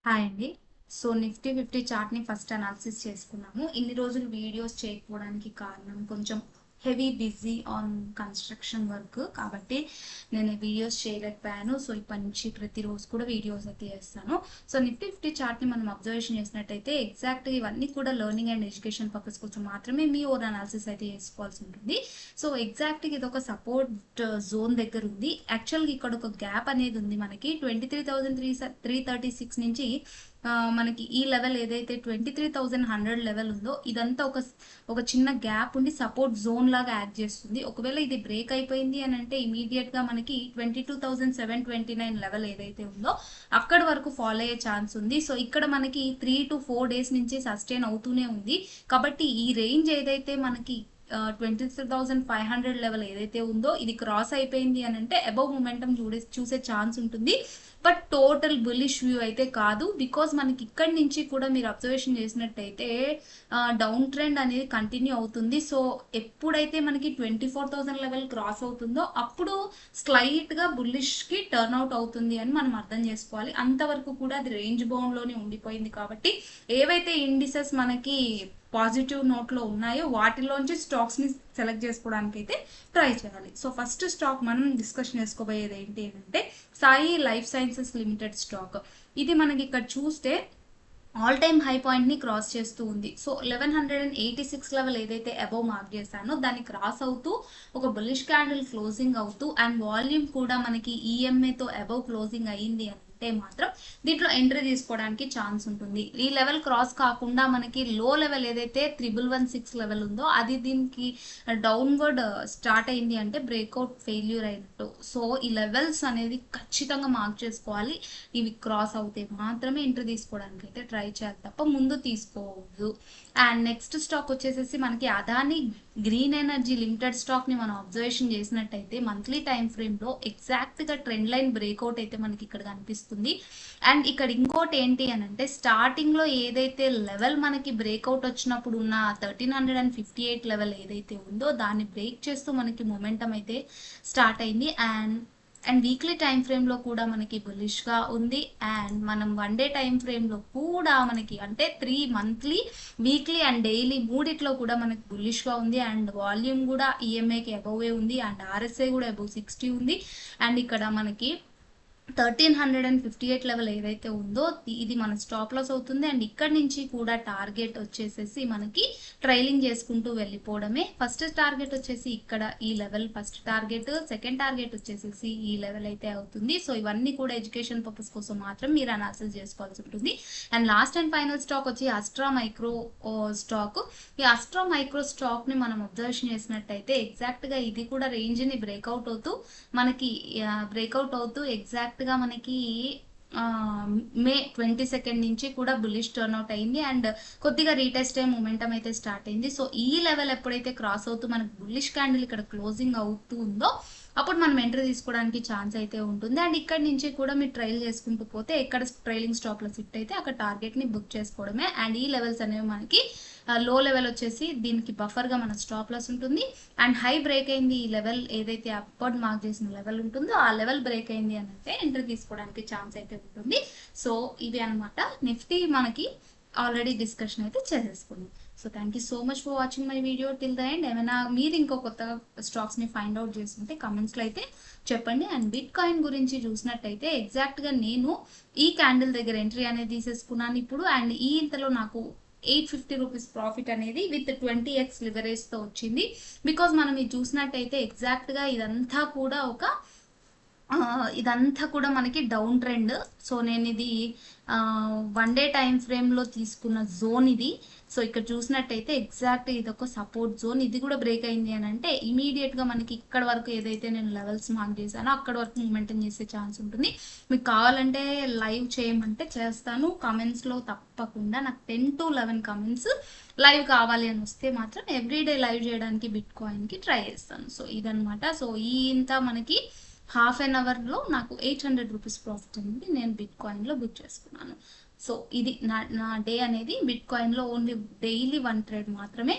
Hi అండి. So Nifty 50 చార్ట్‌ని first analysis చేసుకున్నాము. ఇన్ని రోజులు వీడియోస్ చేయకపోవడానికి కారణం కొంచెం heavy busy on construction work. కాబట్టి నేను వీడియోస్ చేయలేకపోయాను. సో ఇప్పటి నుంచి ప్రతిరోజు కూడా వీడియోస్ అయితే చేస్తాను. సో నిఫ్టీ 50 చార్ట్‌ని మనం అబ్జర్వేషన్ చేసినట్టయితే ఎగ్జాక్ట్‌గా ఇవన్నీ కూడా లెర్నింగ్ అండ్ ఎడ్యుకేషన్ పర్పస్ కోసం మాత్రమే మీ ఓన్ అనాలిసిస్ అయితే చేసుకోవాల్సి ఉంటుంది. సో ఎగ్జాక్ట్‌గా ఇది ఒక సపోర్ట్ జోన్ దగ్గర ఉంది. యాక్చువల్‌గా ఇక్కడ ఒక గ్యాప్ అనేది ఉంది మనకి 23,336 నుంచి మనకి ఈ లెవెల్ ఏదైతే 23,100 లెవెల్ ఉందో ఇదంతా ఒక చిన్న గ్యాప్ ఉండి సపోర్ట్ జోన్ లాగా యాక్ట్ చేస్తుంది. ఒకవేళ ఇది బ్రేక్ అయిపోయింది అని అంటే ఇమీడియట్ గా మనకి 22,729 లెవెల్ ఏదైతే ఉందో అక్కడ వరకు ఫాలో అయ్యే ఛాన్స్ ఉంది. సో ఇక్కడ మనకి 3 to 4 డేస్ నుంచి సస్టైన్ అవుతూనే ఉంది. కాబట్టి ఈ రేంజ్ ఏదైతే మనకి 23,500 లెవెల్ ఏదైతే ఉందో ఇది క్రాస్ అయిపోయింది అని అంటే అబౌవ్ మొమెంటం చూసే ఛాన్స్ ఉంటుంది. బట్ టోటల్ బుల్లిష్ వ్యూ అయితే కాదు. బికాస్ మనకి ఇక్కడి నుంచి కూడా మీరు అబ్జర్వేషన్ చేసినట్టయితే డౌన్ ట్రెండ్ అనేది కంటిన్యూ అవుతుంది. సో ఎప్పుడైతే మనకి 24,000 లెవెల్ క్రాస్ అవుతుందో అప్పుడు స్లైట్గా బుల్లిష్కి టర్న్ అవుట్ అవుతుంది అని మనం అర్థం చేసుకోవాలి. అంతవరకు కూడా అది రేంజ్ బౌండ్లోనే ఉండిపోయింది. కాబట్టి ఏవైతే ఇండిసెస్ మనకి పాజిటివ్ నోట్లో ఉన్నాయో వాటిలోంచి స్టాక్స్ని సెలెక్ట్ చేసుకోవడానికి అయితే ట్రై చేయాలి. సో ఫస్ట్ స్టాక్ మనం డిస్కషన్ చేసుకోబోయేది ఏంటి అంటే Sai life sciences limited stock. ఇది మనకి ఇక్కడ చూస్తే ఆల్ టైమ్ హై పాయింట్ ని క్రాస్ చేస్తూ ఉంది. సో 1186 లెవెల్ ఏదైతే అబౌవ్ మార్క్ చేశానో దాన్ని క్రాస్ అవుతూ ఒక బుల్లిష్ క్యాండిల్ క్లోజింగ్ అవుతూ అండ్ వాల్యూమ్ కూడా మనకి ఈఎంఏతో అబౌవ్ క్లోజింగ్ అయ్యింది అంటే మాత్రం దీంట్లో ఎంట్రీ తీసుకోవడానికి ఛాన్స్ ఉంటుంది. ఈ లెవెల్ క్రాస్ కాకుండా మనకి లో లెవెల్ ఏదైతే 3116 లెవెల్ ఉందో అది దీనికి డౌన్వర్డ్ స్టార్ట్ అయింది అంటే బ్రేక్అవుట్ ఫెయిల్యూర్ అయినట్టు. సో ఈ లెవెల్స్ అనేది ఖచ్చితంగా మార్క్ చేసుకోవాలి. ఇవి క్రాస్ అవుతే మాత్రమే ఎంట్రీ తీసుకోవడానికి అయితే ట్రై చేయాలి తప్ప ముందు తీసుకోవద్దు. అండ్ నెక్స్ట్ స్టాక్ వచ్చేసేసి మనకి Adani green energy limited stock ని మనం అబ్జర్వేషన్ చేసినట్టయితే మంత్లీ టైం ఫ్రేమ్ లో ఎగ్జాక్ట్ గా ట్రెండ్ లైన్ బ్రేక్అవుట్ అయితే మనకి ఇక్కడ కనిపిస్తుంది. అండ్ ఇక్కడ ఇంకోటి ఏంటి అని అంటే స్టార్టింగ్ లో ఏదైతే లెవెల్ మనకి బ్రేక్అవుట్ వచ్చినప్పుడు ఉన్న 1358 లెవెల్ ఏదైతే ఉందో దాన్ని బ్రేక్ చేస్తూ మనకి మొమెంటం అయితే స్టార్ట్ అయింది. అండ్ వీక్లీ టైం ఫ్రేమ్ లో కూడా మనకి బులిష్ గా ఉంది. అండ్ మనం 1 డే టైం ఫ్రేమ్ లో కూడా మనకి అంటే 3 మంత్లీ వీక్లీ అండ్ డైలీ మూడిట్లో కూడా మనకి బులిష్ గా ఉంది. అండ్ వాల్యూమ్ కూడా ఈఎంఐకి అబౌవే ఉంది. అండ్ ఆర్ఎస్ఐ కూడా అబౌవ్ 60 ఉంది. అండ్ ఇక్కడ మనకి 1358 లెవెల్ ఏదైతే ఉందో ఇది మన స్టాప్ లాస్ అవుతుంది. అండ్ ఇక్కడ నుంచి కూడా టార్గెట్ వచ్చేసేసి మనకి ట్రైలింగ్ చేసుకుంటూ వెళ్ళిపోవడమే. ఫస్ట్ టార్గెట్ వచ్చేసి ఇక్కడ ఈ level first target, second target వచ్చేసేసి ఈ లెవెల్ అయితే అవుతుంది. సో ఇవన్నీ కూడా ఎడ్యుకేషన్ పర్పస్ కోసం మాత్రం మీరు అనాలిసిస్ చేసుకోవాల్సి ఉంటుంది. And last and final stock వచ్చి అస్ట్రా మైక్రో స్టాక్. ఈ అస్ట్రా మైక్రో స్టాక్ ని మనం అబ్జర్వేషన్ చేసినట్టయితే ఎగ్జాక్ట్ గా ఇది కూడా రేంజ్ ని బ్రేక్అవుట్ అవుతూ మనకి బ్రేక్అవుట్ అవుతూ ఎగ్జాక్ట్ గా మనకి మే 22 నుంచి కూడా బుల్లిష్ టర్న్అవుట్ అయింది. అండ్ కొద్దిగా రీటెస్ట్ అయ్యే మూమెంటం అయితే స్టార్ట్ అయింది. సో ఈ లెవెల్ ఎప్పుడైతే క్రాస్ అవుతూ మనకి బుల్లిష్ క్యాండిల్ ఇక్కడ క్లోజింగ్ అవుతూ ఉందో అప్పుడు మనం ఎంట్రీ తీసుకోవడానికి ఛాన్స్ అయితే ఉంటుంది. అండ్ ఇక్కడ నుంచి కూడా మీరు ట్రైల్ చేసుకుంటూ పోతే ఎక్కడ ట్రైలింగ్ స్టాప్ లో సిట్ అయితే అక్కడ టార్గెట్ ని బుక్ చేసుకోవడమే. అండ్ ఈ లెవెల్స్ అనేవి మనకి లో లెవెల్ వచ్చేసి దీనికి బఫర్ గా మన స్టాప్ లాస్ ఉంటుంది. అండ్ హై బ్రేక్ అయింది ఈ లెవెల్ ఏదైతే అప్వర్డ్ మార్క్ చేసిన లెవెల్ ఉంటుందో ఆ లెవెల్ బ్రేక్ అయింది అని అంటే ఎంట్రీ తీసుకోవడానికి ఛాన్స్ అయితే ఉంటుంది. సో ఇవి అనమాట నిఫ్టీ మనకి ఆల్రెడీ డిస్కషన్ అయితే చేసేసుకుంది. So thank you so much for watching my video till the end. ఏమైనా మీరు ఇంకో కొత్త స్టాక్స్ ని ఫైండ్ అవుట్ చేస్తుంటే కమెంట్స్ లో అయితే చెప్పండి. అండ్ బిట్ కాయిన్ గురించి చూసినట్టయితే ఎగ్జాక్ట్ గా నేను ఈ క్యాండిల్ దగ్గర ఎంట్రీ అనేది తీసేసుకున్నాను ఇప్పుడు. అండ్ ఈ ఇంతలో నాకు 850 రూపీస్ ప్రాఫిట్ అనేది విత్ 20x లివరేజ్ తో వచ్చింది. బికాస్ మనం ఇది చూసినట్టయితే ఎగ్జాక్ట్ గా ఇదంతా కూడా మనకి డౌన్ ట్రెండ్. సో నేను ఇది 1 డే టైం ఫ్రేమ్ లో తీసుకున్న జోన్ ఇది. సో ఇక్కడ చూసినట్టయితే ఎగ్జాక్ట్ ఇది ఒక సపోర్ట్ జోన్. ఇది కూడా బ్రేక్ అయింది అని అంటే ఇమీడియట్ గా మనకి ఇక్కడ వరకు ఏదైతే నేను లెవెల్స్ మార్క్ చేశానో అక్కడ వరకు మూమెంటం చేసే ఛాన్స్ ఉంటుంది. మీకు కావాలంటే లైవ్ చేయమంటే చేస్తాను. కమెంట్స్ లో తప్పకుండా నాకు 10 to 11 కమెంట్స్ లైవ్ కావాలి అని వస్తే మాత్రం ఎవ్రీడే లైవ్ చేయడానికి బిట్ కాయిన్ కి ట్రై చేస్తాను. సో ఇదనమాట. సో ఈ ఇంత మనకి హాఫ్ అన్ అవర్లో నాకు 800 రూపీస్ ప్రాఫిట్ అనేది నేను బిట్ కాయిన్లో బుక్ చేసుకున్నాను. సో ఇది నా డే అనేది బిట్ కాయిన్లో ఓన్లీ డైలీ 1 ట్రేడ్ మాత్రమే.